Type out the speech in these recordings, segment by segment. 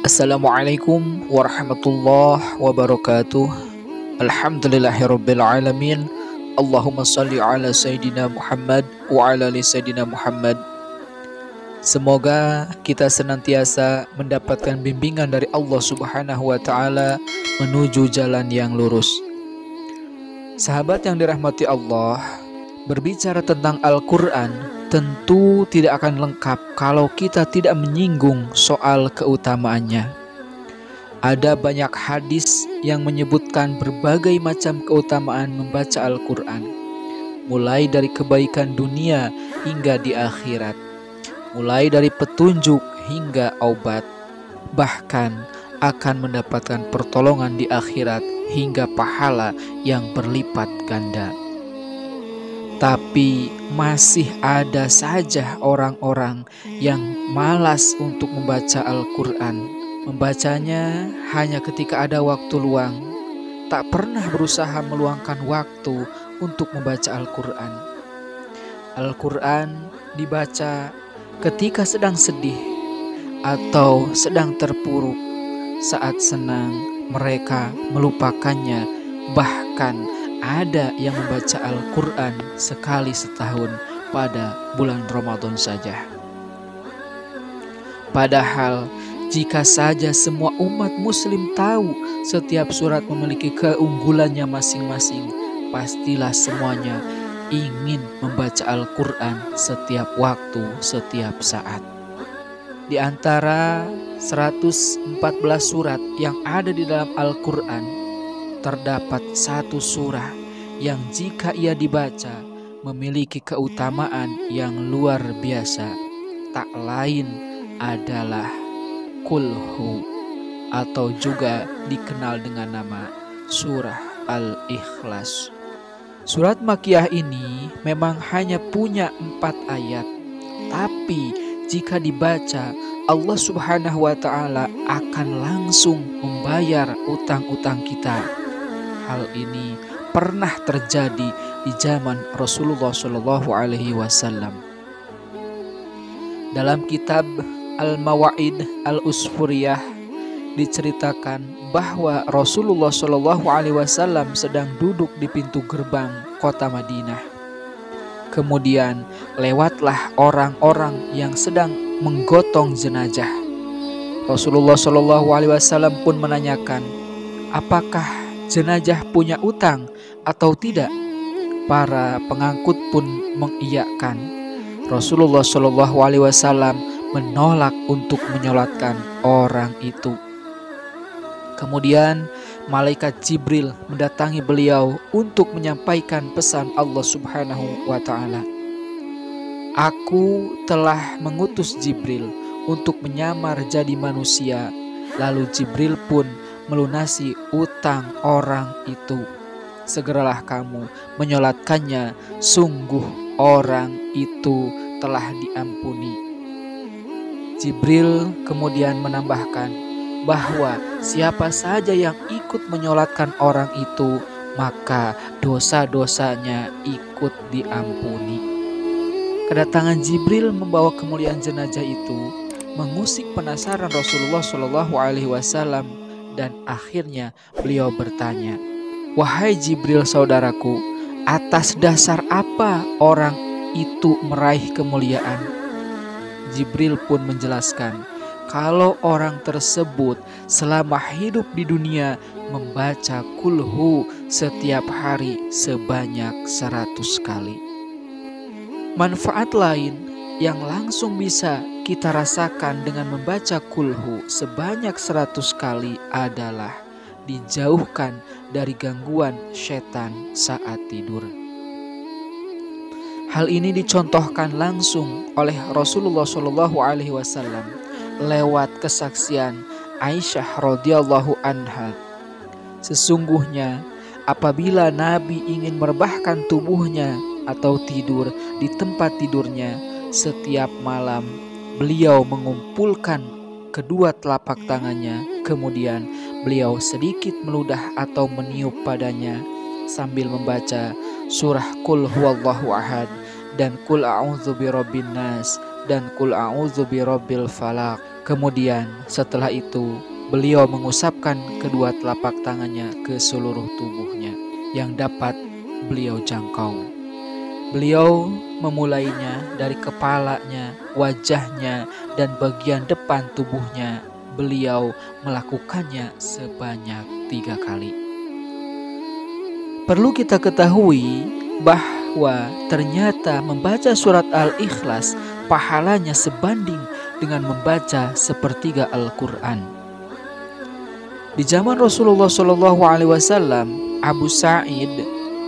Assalamualaikum warahmatullahi wabarakatuh. Alhamdulillahirabbil alamin. Allahumma shalli ala Sayyidina Muhammad wa ala ali Sayyidina Muhammad. Semoga kita senantiasa mendapatkan bimbingan dari Allah Subhanahu wa taala menuju jalan yang lurus. Sahabat yang dirahmati Allah, berbicara tentang Al-Qur'an tentu tidak akan lengkap kalau kita tidak menyinggung soal keutamaannya. Ada banyak hadis yang menyebutkan berbagai macam keutamaan membaca Al-Qur'an, mulai dari kebaikan dunia hingga di akhirat, mulai dari petunjuk hingga obat, bahkan akan mendapatkan pertolongan di akhirat hingga pahala yang berlipat ganda. Tapi masih ada saja orang-orang yang malas untuk membaca Al-Qur'an. Membacanya hanya ketika ada waktu luang, tak pernah berusaha meluangkan waktu untuk membaca Al-Qur'an. Al-Qur'an dibaca ketika sedang sedih atau sedang terpuruk. Saat senang mereka melupakannya, bahkan ada yang membaca Al-Qur'an sekali setahun pada bulan Ramadan saja. Padahal jika saja semua umat muslim tahu setiap surat memiliki keunggulannya masing-masing, pastilah semuanya ingin membaca Al-Qur'an setiap waktu, setiap saat. Di antara 114 surat yang ada di dalam Al-Qur'an, terdapat satu surah yang jika ia dibaca memiliki keutamaan yang luar biasa. Tak lain adalah Qul-Hu, atau juga dikenal dengan nama surah Al-Ikhlas. Surat Makkiyah ini memang hanya punya 4 ayat, tapi jika dibaca Allah Subhanahu wa taala akan langsung membayar utang-utang kita. Hal ini pernah terjadi di zaman Rasulullah Shallallahu Alaihi Wasallam. Dalam kitab Al-Mawa'id Al-Usfuriyah diceritakan bahwa Rasulullah Shallallahu Alaihi Wasallam sedang duduk di pintu gerbang kota Madinah. Kemudian lewatlah orang-orang yang sedang menggotong jenazah. Rasulullah Shallallahu Alaihi Wasallam pun menanyakan, apakah jenazah punya utang atau tidak? Para pengangkut pun mengiyakan. Rasulullah Shallallahu Alaihi Wasallam menolak untuk menyolatkan orang itu. Kemudian malaikat Jibril mendatangi beliau untuk menyampaikan pesan Allah Subhanahu wa taala. Aku telah mengutus Jibril untuk menyamar jadi manusia. Lalu Jibril pun melunasi utang orang itu. Segeralah kamu menyolatkannya, sungguh orang itu telah diampuni. Jibril kemudian menambahkan bahwa siapa saja yang ikut menyolatkan orang itu, maka dosa-dosanya ikut diampuni. Kedatangan Jibril membawa kemuliaan jenazah itu mengusik penasaran Rasulullah Shallallahu Alaihi Wasallam, dan akhirnya beliau bertanya, wahai Jibril saudaraku, atas dasar apa orang itu meraih kemuliaan? Jibril pun menjelaskan, kalau orang tersebut selama hidup di dunia membaca Qul-Hu setiap hari sebanyak 100 kali. Manfaat lain yang langsung bisa kita rasakan dengan membaca Qul-Hu sebanyak 100 kali adalah dijauhkan dari gangguan setan saat tidur. Hal ini dicontohkan langsung oleh Rasulullah Shallallahu Alaihi Wasallam lewat kesaksian Aisyah radhiyallahu anha. Sesungguhnya apabila Nabi ingin merebahkan tubuhnya atau tidur di tempat tidurnya, setiap malam beliau mengumpulkan kedua telapak tangannya, kemudian beliau sedikit meludah atau meniup padanya sambil membaca surah Qul Huwallahu Ahad dan Qul A'udzu Birabbin Nas, dan Qul a'udzu birabbil falaq. Kemudian setelah itu beliau mengusapkan kedua telapak tangannya ke seluruh tubuhnya yang dapat beliau jangkau. Beliau memulainya dari kepalanya, wajahnya, dan bagian depan tubuhnya. Beliau melakukannya sebanyak 3 kali. Perlu kita ketahui bahwa ternyata membaca surat Al-Ikhlas pahalanya sebanding dengan membaca sepertiga Al-Quran. Di zaman Rasulullah SAW, Abu Sa'id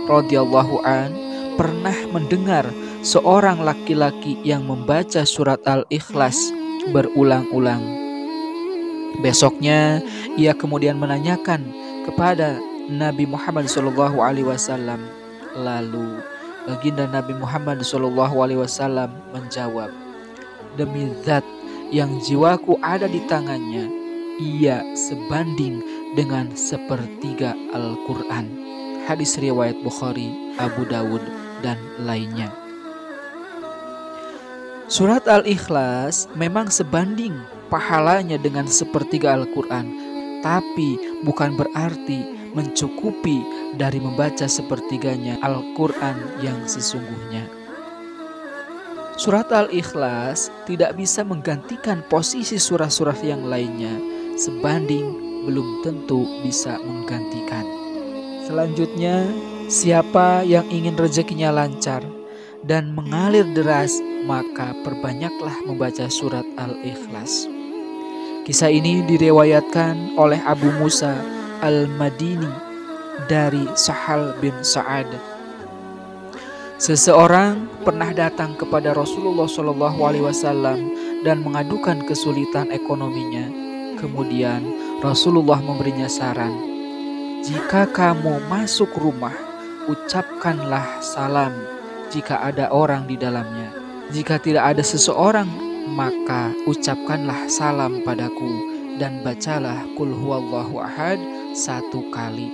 radhiyallahu an pernah mendengar seorang laki-laki yang membaca surat Al-Ikhlas berulang-ulang. Besoknya ia kemudian menanyakan kepada Nabi Muhammad SAW. Lalu baginda Nabi Muhammad SAW menjawab, "Demi zat yang jiwaku ada di tangannya, ia sebanding dengan sepertiga Al-Quran." Hadis riwayat Bukhari, Abu Dawud, dan lainnya. Surat Al-Ikhlas memang sebanding pahalanya dengan sepertiga Al-Quran, tapi bukan berarti mencukupi dari membaca sepertiganya Al-Quran yang sesungguhnya. Surat Al-Ikhlas tidak bisa menggantikan posisi surah-surah yang lainnya, sebanding belum tentu bisa menggantikan. Selanjutnya, siapa yang ingin rezekinya lancar dan mengalir deras, maka perbanyaklah membaca surat Al-Ikhlas. Kisah ini diriwayatkan oleh Abu Musa Al-Madini dari Sahal bin Sa'ad. Seseorang pernah datang kepada Rasulullah SAW dan mengadukan kesulitan ekonominya. Kemudian Rasulullah memberinya saran, "Jika kamu masuk rumah, ucapkanlah salam jika ada orang di dalamnya. Jika tidak ada seseorang, maka ucapkanlah salam padaku dan bacalah Qul huwallahu ahad 1 kali."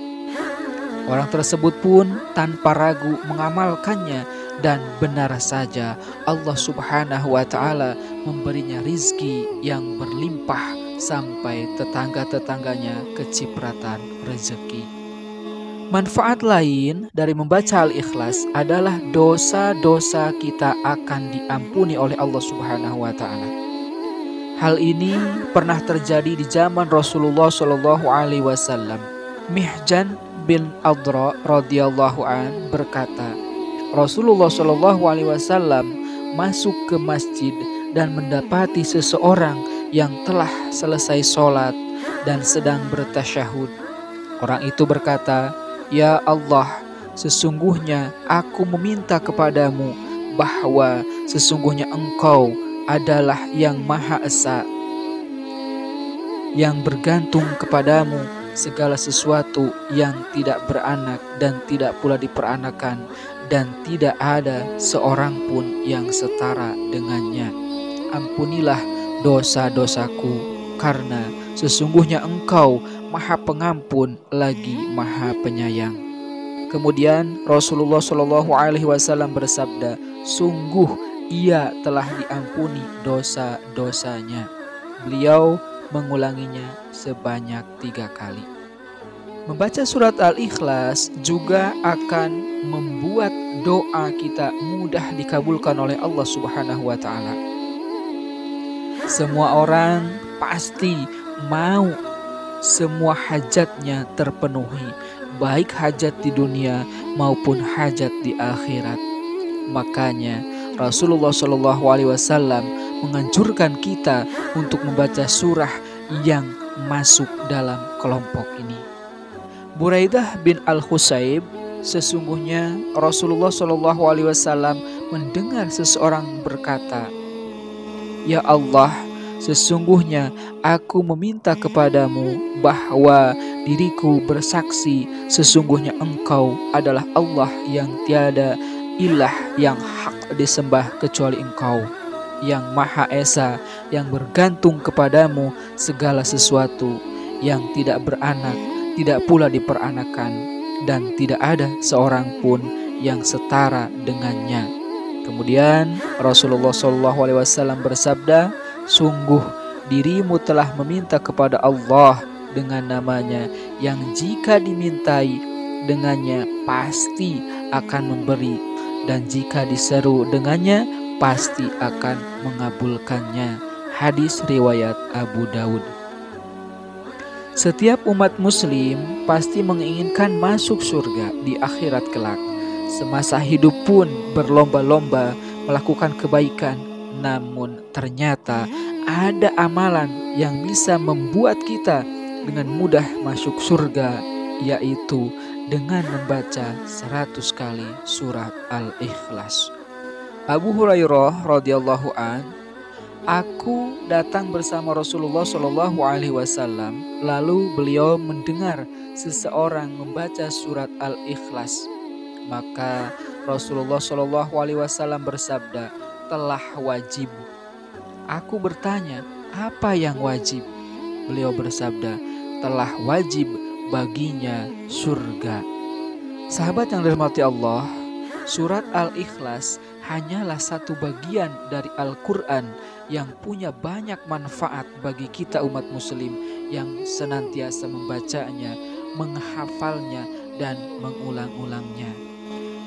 Orang tersebut pun tanpa ragu mengamalkannya, dan benar saja Allah Subhanahu wa Ta'ala memberinya rizki yang berlimpah sampai tetangga-tetangganya kecipratan rezeki. Manfaat lain dari membaca Al-Ikhlas adalah dosa-dosa kita akan diampuni oleh Allah Subhanahu wa Ta'ala. Hal ini pernah terjadi di zaman Rasulullah SAW. Mihjan bin Adra radhiyallahu an berkata, Rasulullah SAW masuk ke masjid dan mendapati seseorang yang telah selesai sholat dan sedang bertasyahud. Orang itu berkata, "Ya Allah, sesungguhnya aku meminta kepadamu bahwa sesungguhnya Engkau adalah yang Maha Esa, yang bergantung kepadamu segala sesuatu yang tidak beranak dan tidak pula diperanakan, dan tidak ada seorang pun yang setara dengannya. Ampunilah dosa-dosaku, karena sesungguhnya Engkau Maha Pengampun lagi Maha Penyayang." Kemudian Rasulullah SAW bersabda, "Sungguh ia telah diampuni dosa-dosanya." Beliau mengulanginya sebanyak 3 kali. Membaca surat Al-Ikhlas juga akan membuat doa kita mudah dikabulkan oleh Allah Subhanahu wa Ta'ala. Semua orang pasti mau semua hajatnya terpenuhi, baik hajat di dunia maupun hajat di akhirat. Makanya Rasulullah SAW menganjurkan kita untuk membaca surah yang masuk dalam kelompok ini. Buraidah bin Al-Husayb, sesungguhnya Rasulullah SAW mendengar seseorang berkata, "Ya Allah, sesungguhnya aku meminta kepadamu bahwa diriku bersaksi sesungguhnya Engkau adalah Allah yang tiada ilah yang hak disembah kecuali Engkau, yang Maha Esa, yang bergantung kepadamu segala sesuatu, yang tidak beranak, tidak pula diperanakan, dan tidak ada seorang pun yang setara dengannya. Kemudian Rasulullah SAW bersabda, sungguh dirimu telah meminta kepada Allah dengan namanya yang jika dimintai dengannya pasti akan memberi, dan jika diseru dengannya pasti akan mengabulkannya. Hadis riwayat Abu Daud. Setiap umat muslim pasti menginginkan masuk surga di akhirat kelak. Semasa hidup pun berlomba-lomba melakukan kebaikan, namun ternyata ada amalan yang bisa membuat kita dengan mudah masuk surga, yaitu dengan membaca 100 kali surat Al-Ikhlas. Abu Hurairah radhiyallahu an, aku datang bersama Rasulullah SAW, lalu beliau mendengar seseorang membaca surat Al-Ikhlas. Maka Rasulullah SAW bersabda, telah wajib. Aku bertanya, apa yang wajib? Beliau bersabda, telah wajib baginya surga. Sahabat yang dirahmati Allah, surat Al-Ikhlas hanyalah satu bagian dari Al-Quran yang punya banyak manfaat bagi kita umat muslim yang senantiasa membacanya, menghafalnya, dan mengulang-ulangnya.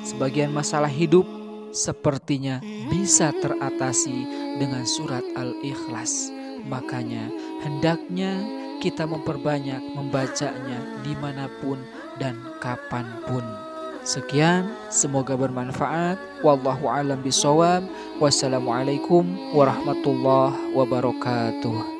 Sebagian masalah hidup sepertinya bisa teratasi dengan surat Al-Ikhlas. Makanya hendaknya kita memperbanyak membacanya dimanapun dan kapanpun. Sekian, semoga bermanfaat. Wallahu a'lam bishawab. Wassalamualaikum warahmatullahi wabarakatuh.